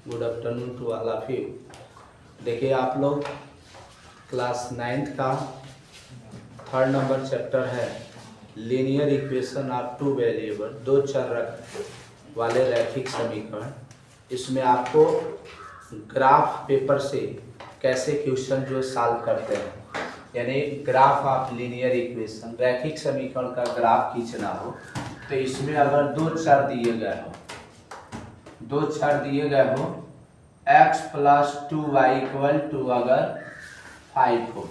Good afternoon to all of you. देखिए आप लोग क्लास 9th का 3rd नंबर चैप्टर है linear equation of two variable, दो चर वाले रैखिक समीकरण। इसमें आपको ग्राफ पेपर से कैसे क्वेश्चन जो सॉल्व करते हैं, यानी ग्राफ ऑफ लीनियर इक्वेशन, रैखिक समीकरण का ग्राफ खींचना हो तो इसमें अगर दो चर दिए हो x plus 2y equal to अगर 5 हो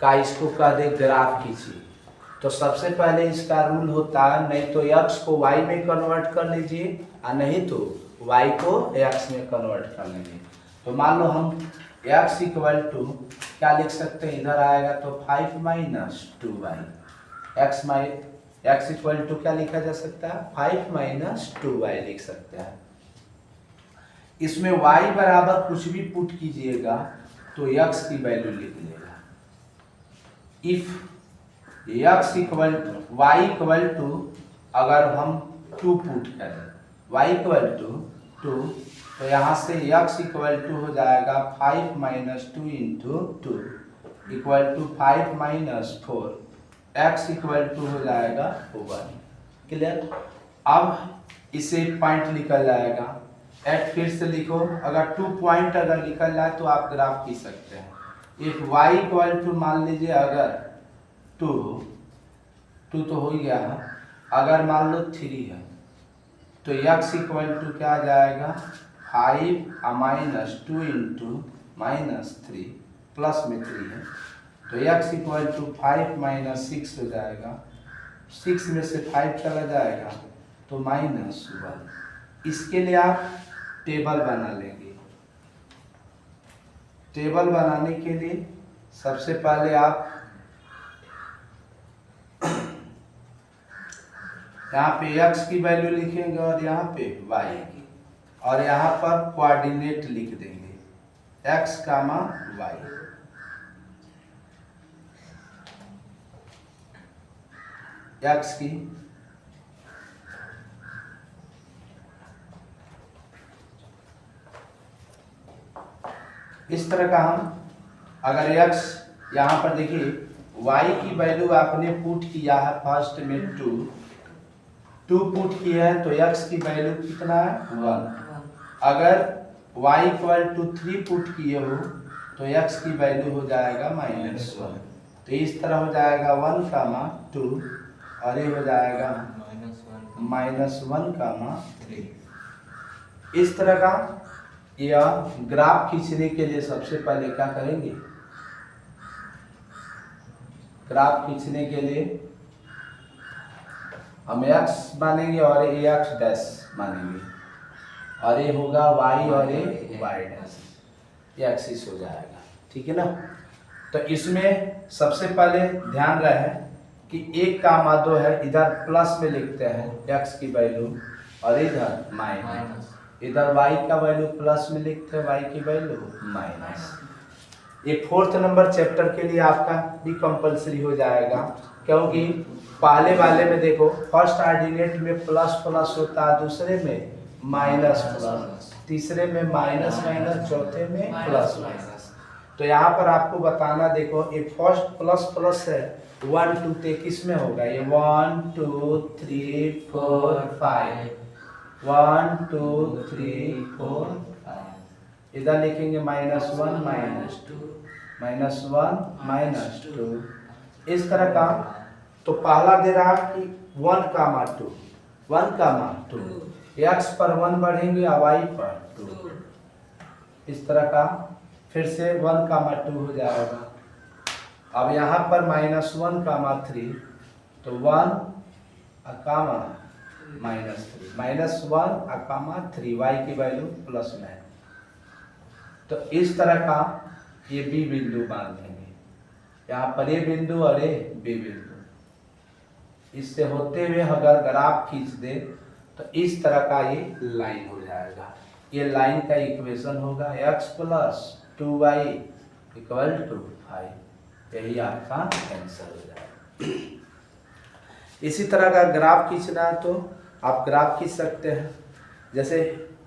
का इसको कह दे ग्राफ खींचिए, तो सबसे पहले इसका रूल होता है नहीं तो x को y में कन्वर्ट कर लीजिए और नहीं तो y को x में कन्वर्ट कर लीजिए। तो मान लो हम x इक्वल टू क्या लिख सकते हैं, इधर आएगा तो 5 minus 2y, x equal to क्या लिखा जा सकता है 5 माइनस 2y लिख सकते हैं। इसमें y बराबर कुछ भी पुट कीजिएगा तो x की वैल्यू लिख लेगा। If x equal y equal to अगर हम 2 पुट करें y इक्वल टू 2 तो यहाँ से x इक्वल टू हो जाएगा 5 minus 2 into 2 equal to 5 minus 4, x equal to हो जाएगा 1। क्लियर। अब इसे पॉइंट निकल जाएगा, एट फिर से लिखो, अगर 2 पॉइंट अगर निकल जाए तो आप ग्राफ खींच सकते हैं। इफ y इक्वल टू मान लीजिए अगर 2 तो हो ही गया है, अगर मान लो 3 है तो x इक्वल टू क्या आ जाएगा 5 माइनस 2 इंटू माइनस 3 प्लस में 3 है तो x इक्वल टू 5 माइनस 6 हो जाएगा, 6 में से 5 चला जाएगा तो माइनस 1। इसके लिए आप टेबल बना लेंगे। टेबल बनाने के लिए सबसे पहले आप यहाँ पे x की वैल्यू लिखेंगे और यहाँ पे y की, और यहाँ पर कोऑर्डिनेट लिख देंगे x, y। x की इस तरह का हम अगर x यहाँ पर देखिए y की वैल्यू आपने पुट किया है फर्स्ट में 2 पुट किया है तो x की वैल्यू कितना है 1। अगर y इक्वल टू 3 पुट किए हो तो x की वैल्यू हो जाएगा -1। तो इस तरह हो जाएगा 1, 2 और ये हो जाएगा -1, 3। इस तरह का यह ग्राफ खींचने के लिए सबसे पहले क्या करेंगे, ग्राफ खींचने के लिए हम x मानेंगे और ये x डैश मानेंगे और ये होगा y और ये y डैश, ये एक्सिस हो जाएगा। ठीक है ना। तो इसमें सबसे पहले ध्यान रहे कि 1, 2 है, इधर प्लस में लिखते हैं x की वैल्यू और इधर माइनस, इधर y का वैल्यू प्लस में लिखते हैं, y की वैल्यू माइनस। ये 4th नंबर चैप्टर के लिए आपका भी कंपलसरी हो जाएगा, क्योंकि पहले वाले में देखो फर्स्ट ऑर्डिनेट में प्लस प्लस होता है, दूसरे में माइनस प्लस, तीसरे में माइनस माइनस, चौथे में प्लस माइनस। तो यहाँ पर आपको बताना, देखो ये फर्स्ट प्लस प्लस है 1, 2 ते किस में होगा, ये 1, 2, 3, 4, 5, 1, 2, 3, 4, 5। इधर लिखेंगे -1, -1, -2। इस तरह का तो पहला दे रहा कि 1, 2 x पर 1 बढ़ेंगे और y पर 2। इस तरह का फिर से 1, 2 हो जाएगा। अब यहाँ पर -1, 3 तो 1, -1, 3 y की वैल्यू प्लस में है। तो इस तरह का ये बी बिंदु मान लेंगे, यहाँ पर ये बिंदु और ये बी बिंदु, इससे होते हुए अगर ग्राफ खींच दे तो इस तरह का ये लाइन हो जाएगा। ये लाइन का इक्वेशन होगा x plus 2y equal to 5। यही आपका आंसर हो जाएगा। इसी तरह का ग्राफ खींचना है तो आप ग्राफ खींच सकते हैं। जैसे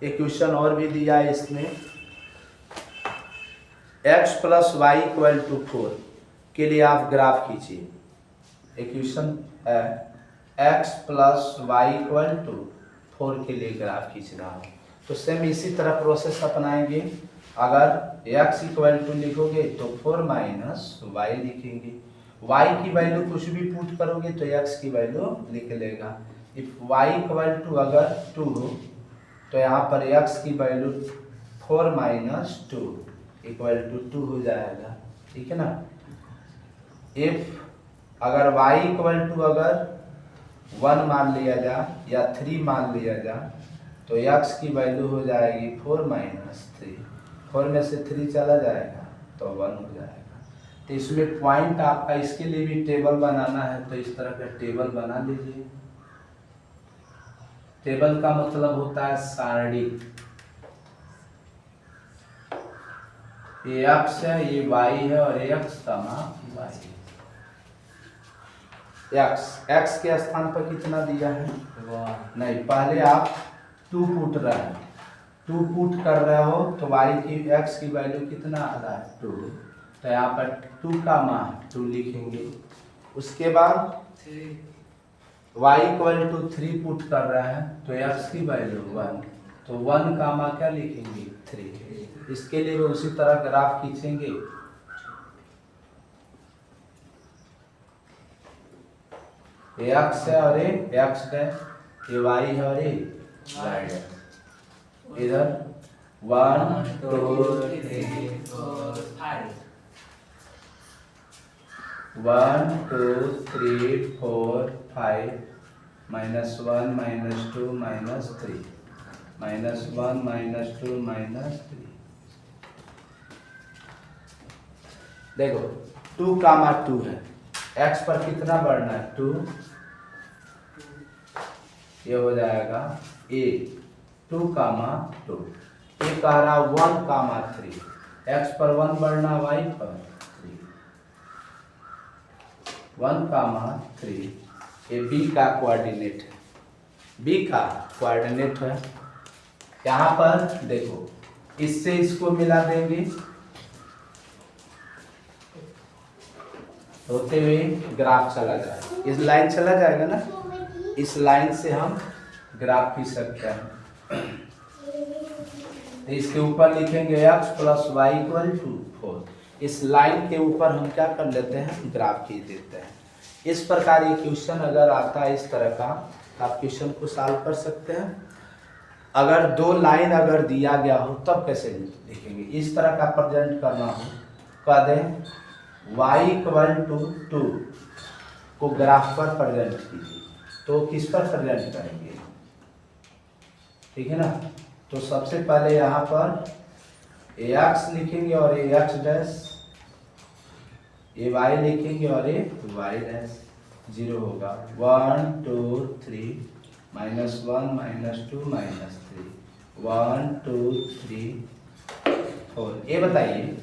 इक्वेशन और भी दिया है इसमें, x plus y equal to 4 के लिए आप ग्राफ खींचिए। इक्वेशन है x plus y equal to 4 के लिए ग्राफ खींच रहा हूँ। तो सेम इसी तरह प्रोसेस अपनाएंगे। अगर x इक्वल टू लिखोगे तो 4 माइनस वाई लिखेंगे। y की वैल्यू कुछ भी पुट करोगे तो x की वैल्यू लिख लेगा। इफ y इक्वल टू अगर 2 हो तो यहाँ पर x की वैल्यू 4 माइनस 2 इक्वल टू 2 हो जाएगा, ठीक है ना। इफ अगर y इक्वल टू अगर 1 मान लिया जाए या 3 मान लिया जाए तो x की वैल्यू हो जाएगी 4 माइनस 3। 4 में से 3 चला जाएगा तो 1 हो जाएगा। तो इसमें पॉइंट आपका, इसके लिए भी टेबल बनाना है तो इस तरह का टेबल बना लीजिए। टेबल का मतलब होता है सारणी। ये x है, ये y है और x का मान y है। x के स्थान पर कितना दिया है? नहीं, पहले आप 2 पुट रहे हैं, 2 पुट कर रहे हो तो y की x की वैल्यू कितना आ रहा है? 2। तो यहाँ पर 2 का मान 2 लिखेंगे। उसके बाद y इक्वल टू 3 पुट कर रहे हैं तो x की वैल्यू 1, तो 1 का मान क्या लिखेंगे? 3। इसके लिए भी उसी तरह ग्राफ खींचेंगे। ये x है और ये x है, ये y है और ये y है। इधर 1 2 3 4 5, 1 2 3 4 5 minus 1 minus 2 minus 3 minus 1 minus 2 minus 3। देखो 2 का मान 2 है, x पर कितना बढ़ना है? 2। ये हो जाएगा a, 2 का मान 2। ये कह रहा 1 का मान 3, x पर 1 बढ़ना, y पर 3, 1 का मान 3। ये b का कोऑर्डिनेट है, b का कोऑर्डिनेट है। यहाँ पर देखो, इससे इसको मिला देंगे, होते हुए ग्राफ चला जाएगा, इस लाइन चला जाएगा ना, इस लाइन से हम ग्राफ खींच सकते हैं। तो इसके ऊपर लिखेंगे x plus y equal to 4। इस लाइन के ऊपर हम क्या कर लेते हैं? ग्राफ खींच देते हैं। इस प्रकार ये क्वेश्चन अगर आता है इस तरह का, आप क्वेश्चन को सॉल्व कर सकते हैं। अगर 2 लाइन अगर दिया गया हो तब कैसे लिखेंगे? इस तरह का प्रेजेंट करना हो, कह दें y इक्वल टू 2 को ग्राफ पर प्रेजेंट कीजिए, तो किस पर प्रेजेंट करेंगे? ठीक है ना। तो सबसे पहले यहाँ पर ax लिखेंगे और ये x डैश, ये y लिखेंगे और ये y डैश। 0 होगा 1 2 3 माइनस 1 माइनस 2 माइनस 3 1 2 3 4। ये बताइए,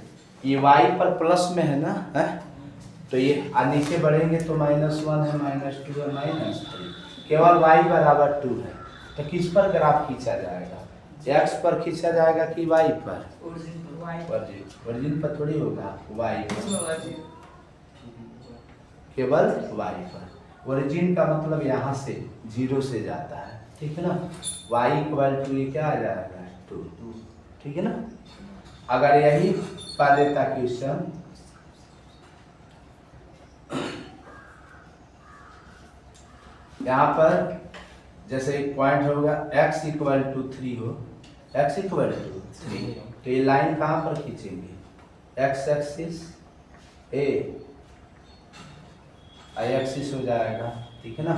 ये y पर प्लस में है ना, है? तो ये नीचे बढ़ेंगे तो -1 है, -2 है, -3। केवल y बराबर 2 है, तो किस पर ग्राफ खींचा जाएगा? x पर खींचा जाएगा कि y पर? ओरिजिन पर थोड़ी होगा, y पर, केवल y पर। ओरिजिन का मतलब यहाँ से 0 से जाता है, ठीक है ना। y इक्वल टू ये क्या आ जाएगा? 2, ठीक है ना। अगर यही पा देता क्वेश्चन, यहाँ पर जैसे एक पॉइंट होगा x इक्वल टू 3 हो, x इक्वल टू 3, तो ये लाइन कहाँ पर खींचेंगे? x axis a, y axis हो जाएगा, ठीक है ना।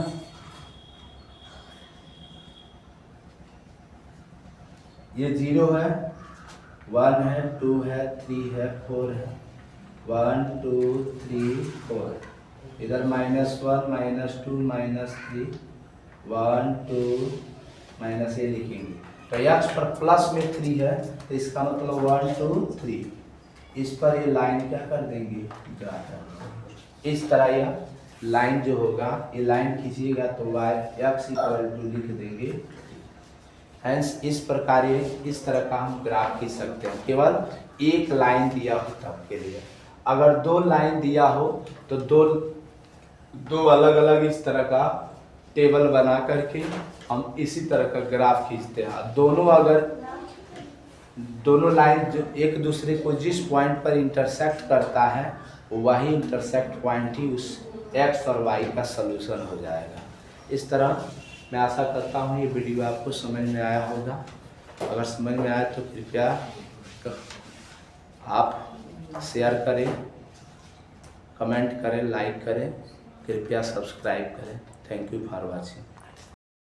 ये 0 है, 1 है, 2 है, 3 है, 4 है, 1 2 3 4। इधर -1 -2 -3 1 2 माइनस ये लिखेंगे। तो x पर प्लस में 3 है तो इसका मतलब 1 2 3, इस पर ये लाइन क्या कर देंगे? ड्रा कर देंगे। इस तरह यह लाइन जो होगा, ये लाइन खींचिएगा तो y x इक्वल टू लिख देंगे। हैंस इस प्रकार ये इस तरह का हम ग्राफ खींच सकते हैं, केवल एक लाइन दिया हो तब के लिए। अगर 2 लाइन दिया हो तो दो अलग अलग इस तरह का टेबल बना करके हम इसी तरह का ग्राफ खींचते हैं। दोनों लाइन जो एक दूसरे को जिस पॉइंट पर इंटरसेक्ट करता है वही इंटरसेक्ट पॉइंट ही उस एक्स और वाई का सलूशन हो जाएगा। इस तरह मैं आशा करता हूँ ये वीडियो आपको समझ में आया होगा। अगर समझ में आया तो कृपया आप शेयर करें, कमेंट करें, लाइक करें, कृपया सब्सक्राइब करें। Thank you for watching.